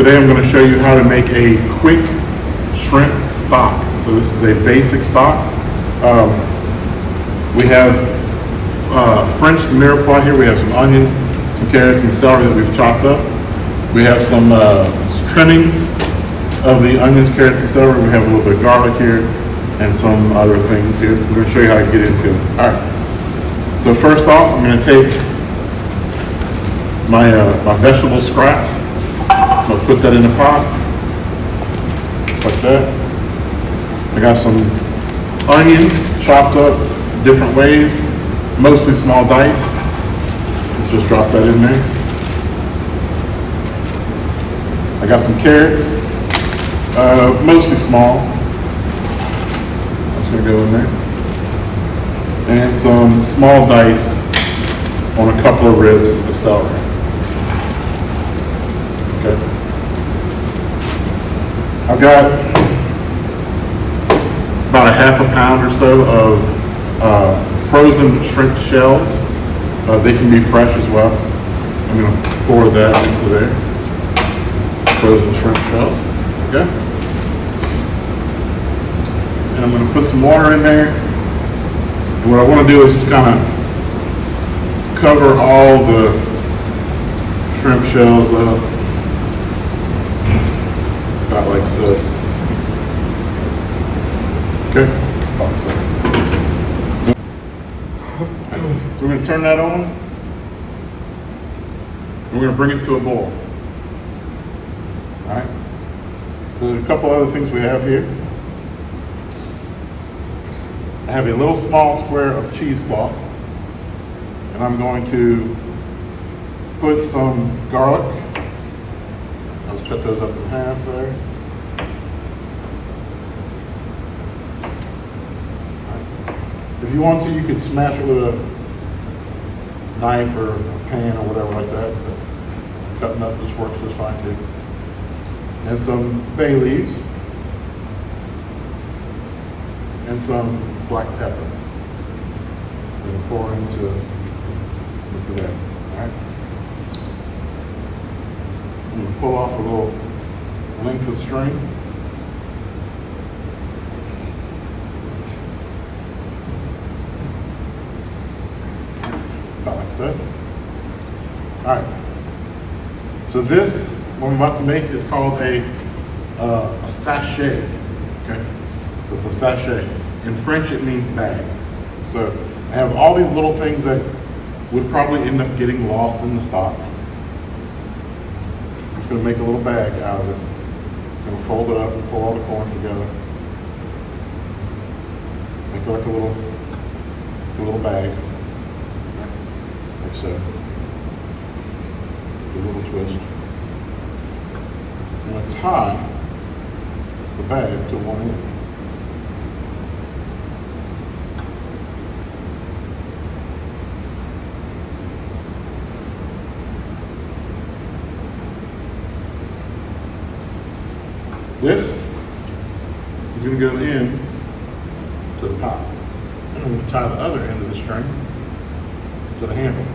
Today I'm going to show you how to make a quick shrimp stock. So this is a basic stock. We have French mirepoix here. We have some onions, some carrots, and celery that we've chopped up. We have some trimmings of the onions, carrots, and celery. We have a little bit of garlic here and some other things here. We're going to show you how to get into it. All right. So first off, I'm going to take my vegetable scraps. I'm going to put that in the pot, like that. I got some onions chopped up different ways, mostly small dice. Just drop that in there. I got some carrots, mostly small. That's going to go in there. And some small dice on a couple of ribs of celery. Okay. I've got about a half a pound or so of frozen shrimp shells. They can be fresh as well. I'm going to pour that into there. Frozen shrimp shells. Okay. And I'm going to put some water in there. And what I want to do is just kind of cover all the shrimp shells up. About like so. Okay. So we're going to turn that on. We're going to bring it to a boil. All right. So there's a couple other things we have here. I have a little small square of cheesecloth, and I'm going to put some garlic. I'll cut those up in half there. If you want to, you can smash it with a knife or a pan or whatever like that. But cutting up this works just fine too. And some bay leaves. And some black pepper. We're going to pour into that. All right. I'm going to pull off a little length of string. About like so. All right. So this, what I'm about to make, is called a sachet. Okay. So it's a sachet. In French, it means bag. So I have all these little things that would probably end up getting lost in the stock. I'm just going to make a little bag out of it. I'm going to fold it up and pull all the corners together. Make it like a little bag. Like so. A little twist. I'm going to tie the bag to one end. This is going to go in to the pot. And I'm going to tie the other end of the string to the handle.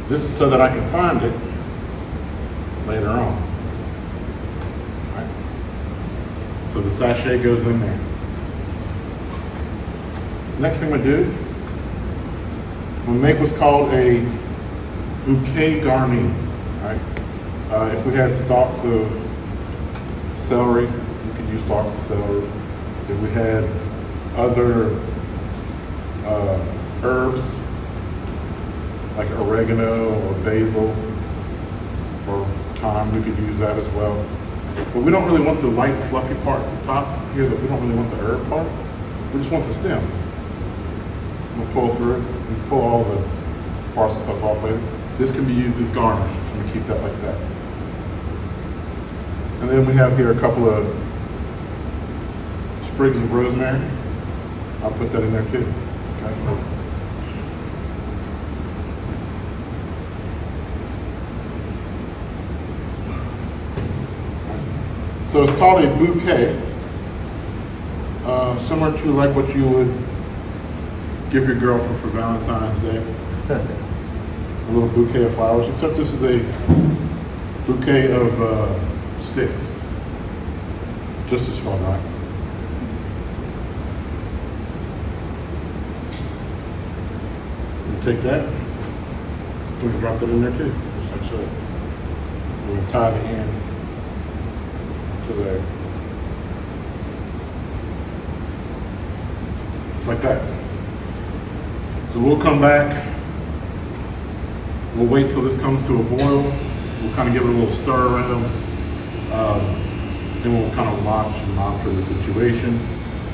This is so that I can find it later on. All right. So the sachet goes in there. Next thing we do, we'll make what's called a bouquet garni. Right. If we had stalks of celery, we could use stalks of celery. If we had other herbs like oregano or basil or thyme, we could use that as well. But we don't really want the light fluffy parts at the top here. That we don't really want the herb part. We just want the stems. We'll pull through it and pull all the parts and stuff off later. This can be used as garnish. I'm going to keep that like that. And then we have here a couple of sprigs of rosemary. I'll put that in there too. Okay. So it's called a bouquet, similar to like what you would give your girlfriend for Valentine's Day. a little bouquet of flowers, except this is a bouquet of sticks. Just as fun, right? We take that, we can drop that in there too, just like so. We can tie the end to there. Just like that. So we'll come back, we'll wait till this comes to a boil, we'll kind of give it a little stir around, then we'll kind of watch and monitor the situation,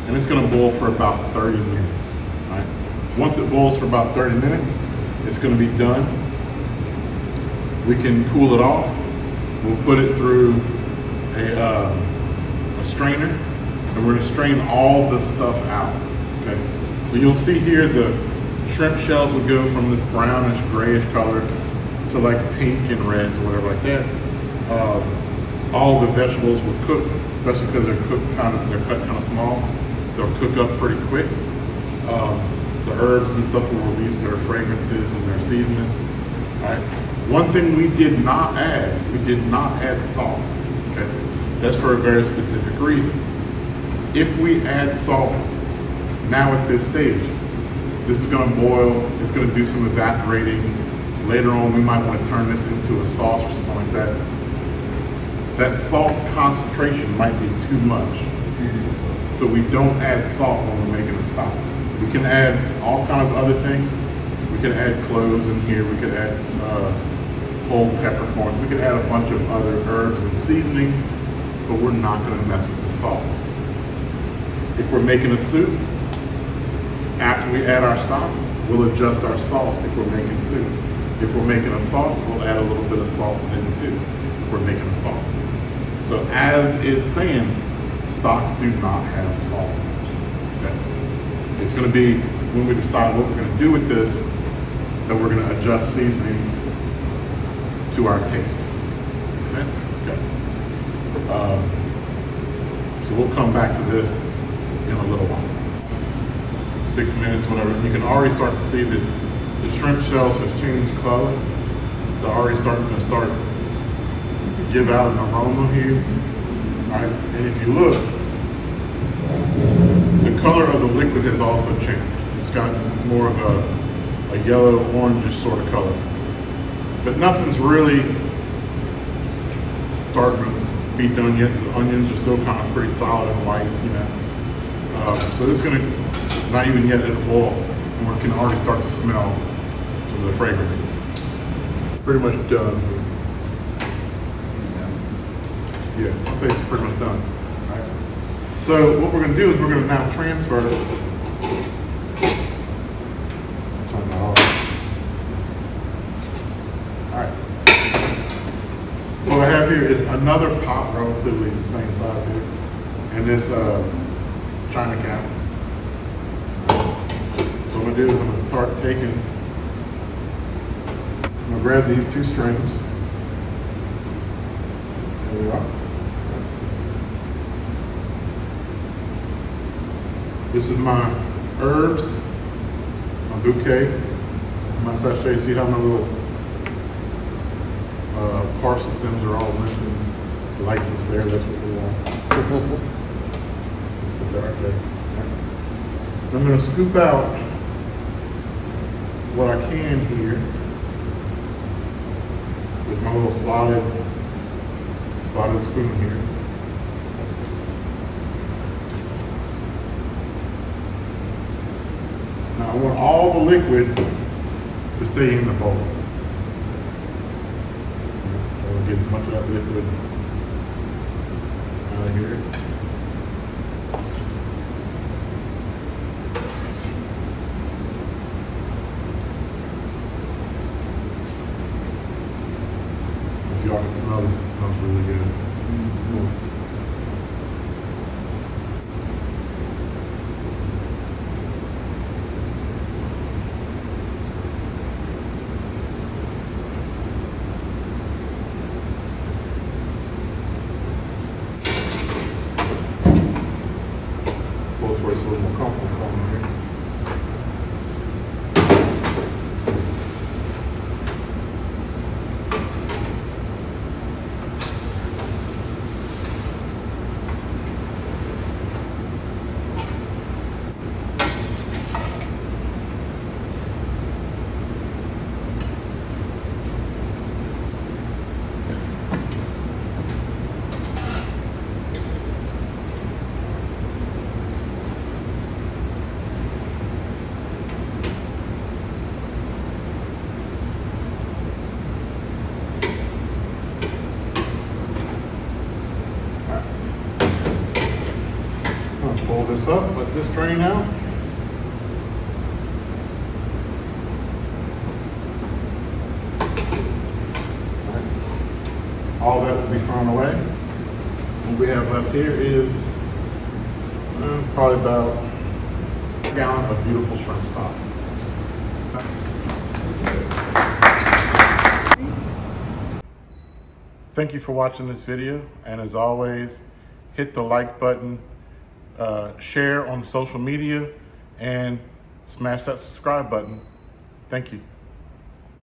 and it's going to boil for about 30 minutes. Right? Once it boils for about 30 minutes, it's going to be done. We can cool it off. We'll put it through a strainer, and we're going to strain all the stuff out. Okay, so you'll see here the shrimp shells would go from this brownish, grayish color to like pink and reds or whatever like that. All the vegetables will cook, especially because they're cut kind of small. They'll cook up pretty quick. The herbs and stuff will release their fragrances and their seasonings. All right. One thing we did not add salt. Okay, that's for a very specific reason. If we add salt now at this stage, this is going to boil. It's going to do some evaporating. Later on, we might want to turn this into a sauce or something like that. That salt concentration might be too much. So we don't add salt when we're making a stock. We can add all kinds of other things. We could add cloves in here. We could add whole peppercorns. We could add a bunch of other herbs and seasonings, but we're not going to mess with the salt. If we're making a soup, after we add our stock, we'll adjust our salt if we're making soup. If we're making a sauce, we'll add a little bit of salt in too, if we're making a sauce. So as it stands, stocks do not have salt. Okay? It's going to be, when we decide what we're going to do with this, that we're going to adjust seasonings to our taste. Make sense? Okay. So we'll come back to this in a little while. 6 minutes, whatever. You can already start to see that the shrimp shells have changed color. They're already starting to give out an aroma here. All right. And if you look, the color of the liquid has also changed. It's got more of a yellow, orangish sort of color. But nothing's really starting to be done yet. The onions are still kind of pretty solid and white, you know. So this is going to, not even yet at a boil, and we can already start to smell some of the fragrances. Pretty much done. Yeah, I'll say it's pretty much done. All right. So what we're going to do is we're going to now transfer. Turn that off. All right. So what I have here is another pot, relatively the same size here, and this China cap. So what I'm going to do is I'm going to start taking, I'm going to grab these two strings. There we are. This is my herbs, my bouquet, my sachet. See how my little parsley stems are all limp and lifeless there? That's what we want. Put that right there. I'm going to scoop out what I can here with my little slotted spoon here. Now I want all the liquid to stay in the bowl. So we'll get as much of that liquid out of here. If y'all can smell this, it smells really good. Both where it's a little more comfortable coming here. pull this up, let this drain out. All that will be thrown away. What we have left here is probably about a gallon of beautiful shrimp stock. Thank you for watching this video, and as always, hit the like button, share on social media, and smash that subscribe button. Thank you.